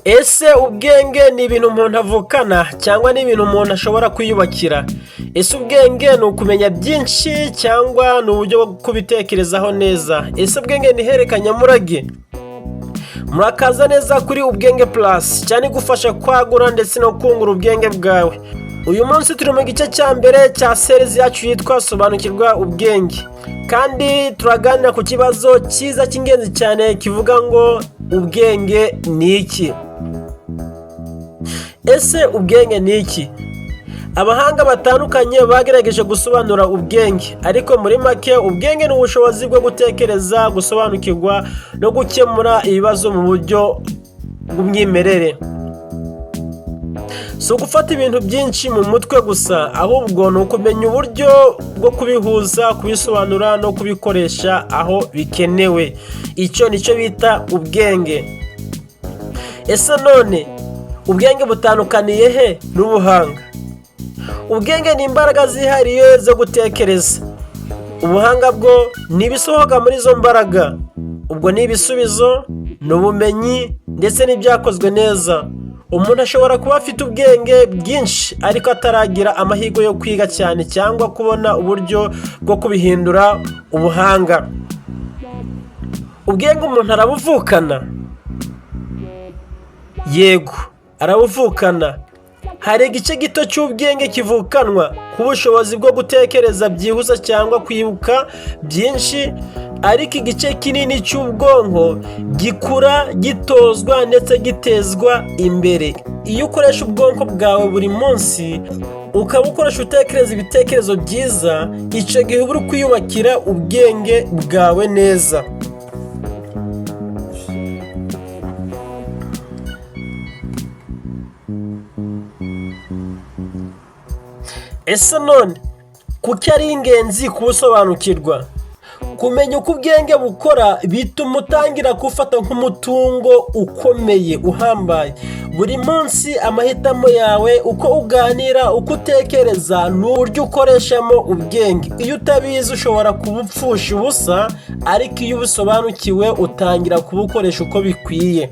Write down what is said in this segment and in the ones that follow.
Ese ubwenge ni ibintu umuntu avukana cyangwa ni ibintu umuntu ashobora kwiyubakira? Ese ubwenge ni ukumenya byinshi cyangwa ni uburyo bwo kubitekerezaho neza? Ese ubwenge ni herekanyamurage? Murakaza neza kuri Ubwenge Plus, cyane gufasha kwagura ndetse no kungura ubwenge bwawe. Uyu munsi turi mu gice cya mbere cya series yacu yitwa Sobanukirwa Ubwenge, kandi turaganira ku kibazo cyiza cy'ingenzi cyane kivuga ngo ubwenge ni iki? Ese ubwenge ni iki? Abahanga batandukanye bagerageje gusobanura ubwenge, ariko muri make ubwenge ni ubushobozi bwo gutekereza, gusobanukirwa no gukemura ibibazo mu buryo bw'umwimerere. Si ugufata ibintu byinshi mu mutwe gusa, ahubwo ni ukumenya uburyo bwo kubihuza, kubisobanura no kubikoresha aho bikenewe. Icyo nicyo bita ubwenge. Ese none ubwenge butandukaniye he n'ubuhanga? Ubwenge ni imbaraga zihariye zo gutekereza. Ubuhanga bwo ni ibisohoka muri izo mbaraga. Ubwo ni ibisubizo, ni ubumenyi ndetse n'ibyakozwe neza. Umuntu ashobora kuba afite ubwenge bwinshi ariko ataragira amahirwe yo kwiga cyane cyangwa kubona uburyo bwo kubihindura ubuhanga. Ubwenge umuntu arabuvukana? Yego, arabuvukana. Hari igice gito cy'ubwenge kivukanwa ku bushobozi bwo gutekereza byihuse cyangwa kwibuka byinshi, ariko igice kinini cy'ubwonko gikura, gitozwa ndetse gitezwa imbere. Iyo ukoresha ubwonko bwawe buri munsi, ukaba ukoresha utekereza ibitekerezo byiza, icyo gihe uba uri kwiyubakira ubwenge bwawe neza. Ese none kuki ari ingenzi kubusobanukirwa? Kumenya uko ubwenge bukora bituma utangira gufata nk'umutungo ukomeye, uhambaye. Buri munsi amahitamo yawe, uko uganira, uko utekereza, n'uburyo ukoreshamo ubwenge. Iyo utabizi ushobora kubupfusha ubusa, ariko iyo ubusobanukiwe utangira kubukoresha uko bikwiye.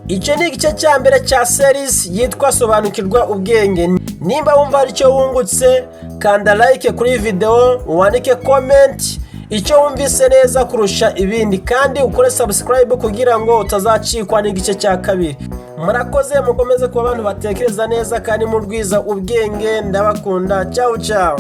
Icyo ni igice cya mbere cya series yitwa Sobanukirwa Ubwenge. Nimba wumva hari icyo wungutse, kanda like kuri video, wandike comment icyo wumvise neza kurusha ibindi, kandi ukore subscribe kugira ngo utazacikwa n'igice cya kabiri. Murakoze, mukomeze kuba abantu batekereza neza kandi murwiza ubwenge. Ndabakunda. Ciao ciao.